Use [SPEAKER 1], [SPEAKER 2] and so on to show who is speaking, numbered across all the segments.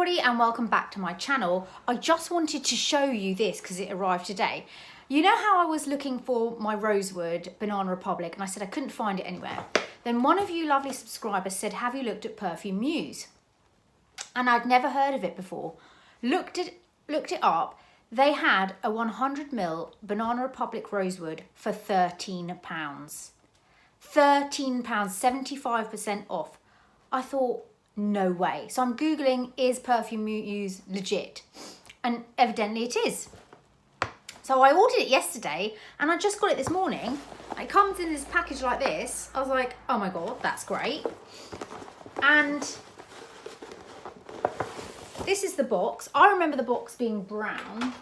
[SPEAKER 1] everybody and welcome back to my channel. I just wanted to show you this because it arrived today. You know how I was looking for my Rosewood Banana Republic and I said I couldn't find it anywhere. Then one of you lovely subscribers said, have you looked at Parfum Muse? And I'd never heard of it before. Looked it up. They had a 100ml Banana Republic Rosewood for £13. £13, 75% off. I thought, no way. So I'm Googling, is Parfum Muse legit? And evidently it is. So I ordered it yesterday and I just got it this morning. It comes in this package like this. I was like, oh my God, that's great. And this is the box. I remember the box being brown.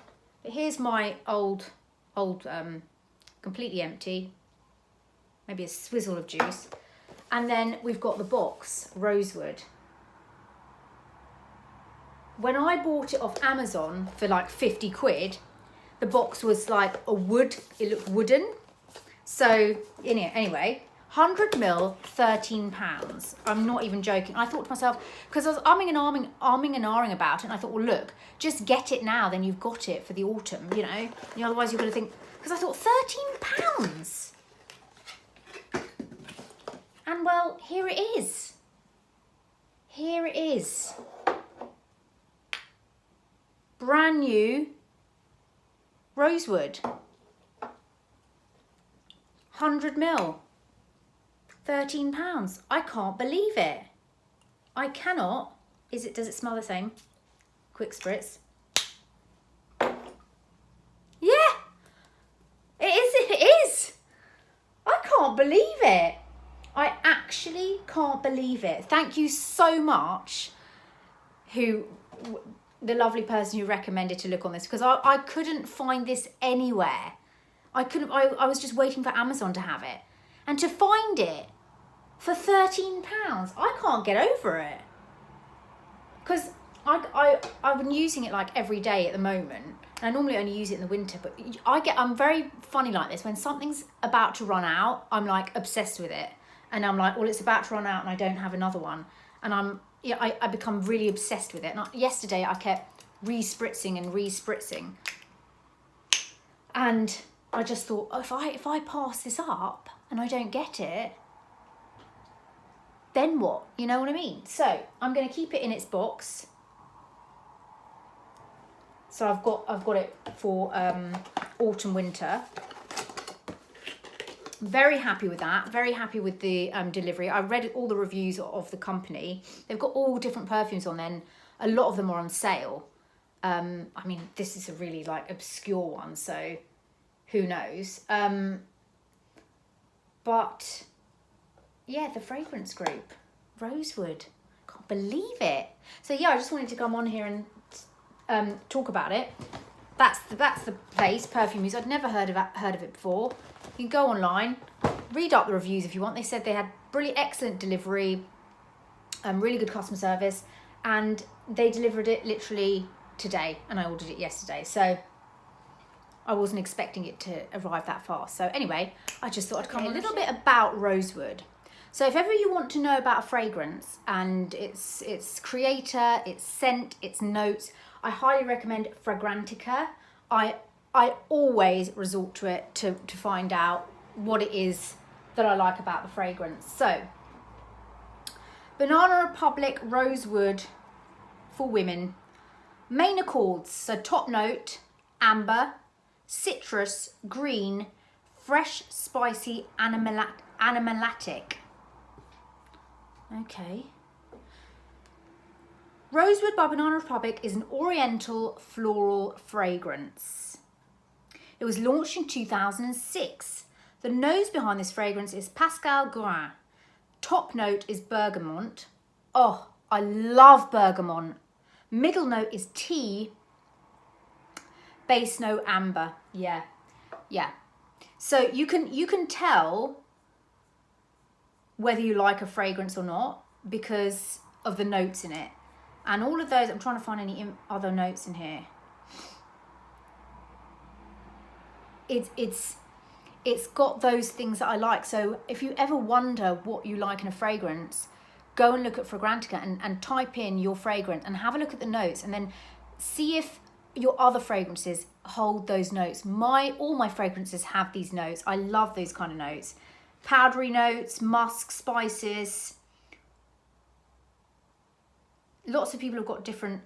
[SPEAKER 1] But here's my old, completely empty. Maybe a swizzle of juice. And then we've got the box, Rosewood. When I bought it off Amazon for like 50 quid, the box was like a wood, it looked wooden. So anyway, 100ml, £13. I'm not even joking. I thought to myself, because I was arming and ahhing about it, and I thought, well, look, just get it now, then you've got it for the autumn, you know? And otherwise you're going to think, because I thought, £13? And well, here it is. Here it is. Brand new Rosewood. 100ml. £13. I can't believe it. I cannot. Does it smell the same? Quick spritz. Yeah. It is. I can't believe it. I actually can't believe it. Thank you so much, the lovely person who recommended to look on this, because I couldn't find this anywhere. I was just waiting for Amazon to have it. And to find it for £13, I can't get over it. Because I've been using it like every day at the moment. And I normally only use it in the winter, but I'm very funny like this. When something's about to run out, I'm like obsessed with it. And I'm like, well, it's about to run out and I don't have another one. And I become really obsessed with it. And yesterday I kept re-spritzing and re-spritzing. And I just thought, oh, if I pass this up and I don't get it, then what? You know what I mean? So I'm going to keep it in its box. So I've got it for autumn, winter. Very happy with that. Very happy with the delivery. I read all the reviews of the company. They've got all different perfumes on there, and a lot of them are on sale. I mean, this is a really like obscure one, so who knows? But yeah, the fragrance group, Rosewood. Can't believe it. So yeah, I just wanted to come on here and talk about it. That's the place, Parfum Muse. I'd never heard of it before. You can go online, read up the reviews if you want. They said they had excellent delivery, really good customer service, and they delivered it literally today, and I ordered it yesterday. So I wasn't expecting it to arrive that fast. So anyway, I just thought I'd come a little bit about Rosewood. So if ever you want to know about a fragrance and its creator, its scent, its notes, I highly recommend Fragrantica. I always resort to it to find out what it is that I like about the fragrance. So, Banana Republic Rosewood for women. Main accords, so top note, amber, citrus, green, fresh, spicy, animalatic. Okay. Rosewood by Banana Republic is an oriental floral fragrance. It was launched in 2006. The nose behind this fragrance is Pascal Gouin. Top note is bergamot. Oh, I love bergamot. Middle note is tea. Base note amber. Yeah. So you can tell whether you like a fragrance or not because of the notes in it. And all of those, I'm trying to find any other notes in here. It's got those things that I like. So if you ever wonder what you like in a fragrance, go and look at Fragrantica and type in your fragrance and have a look at the notes, and then see if your other fragrances hold those notes. All my fragrances have these notes. I love those kind of notes. Powdery notes, musk, spices. Lots of people have got different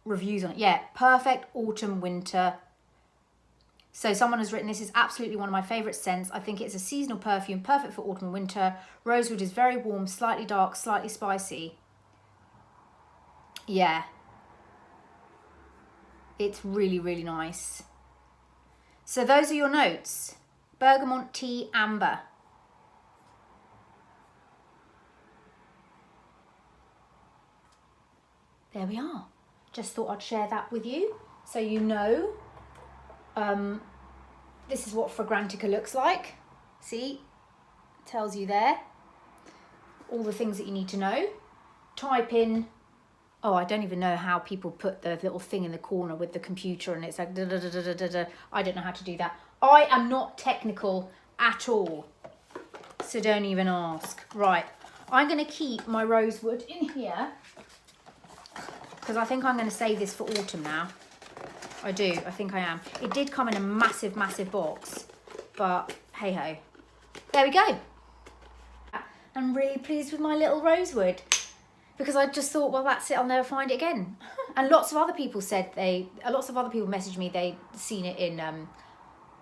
[SPEAKER 1] reviews on it. Yeah, perfect autumn, winter. So someone has written, this is absolutely one of my favourite scents. I think it's a seasonal perfume, perfect for autumn and winter. Rosewood is very warm, slightly dark, slightly spicy. Yeah. It's really, really nice. So those are your notes. Bergamot, tea, amber. There we are. Just thought I'd share that with you so you know. This is what Fragrantica looks like. See, tells you there all the things that you need to know. Type in, oh, I don't even know how people put the little thing in the corner with the computer and it's like da, da, da, da, da, da. I don't know how to do that. I am not technical at all, so don't even ask. Right, I'm going to keep my Rosewood in here because I think I'm going to save this for autumn now. I do, I think I am. It did come in a massive, massive box, but hey ho. There we go. I'm really pleased with my little Rosewood because I just thought, well, that's it, I'll never find it again. And lots of other people said lots of other people messaged me they'd seen it in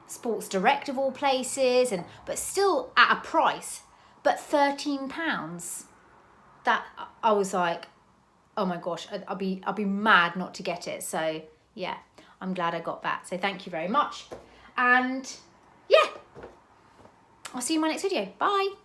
[SPEAKER 1] Sports Direct of all places, but still at a price, but £13. That I was like, oh my gosh, I'll be mad not to get it. So yeah, I'm glad I got that. So thank you very much. And yeah, I'll see you in my next video. Bye.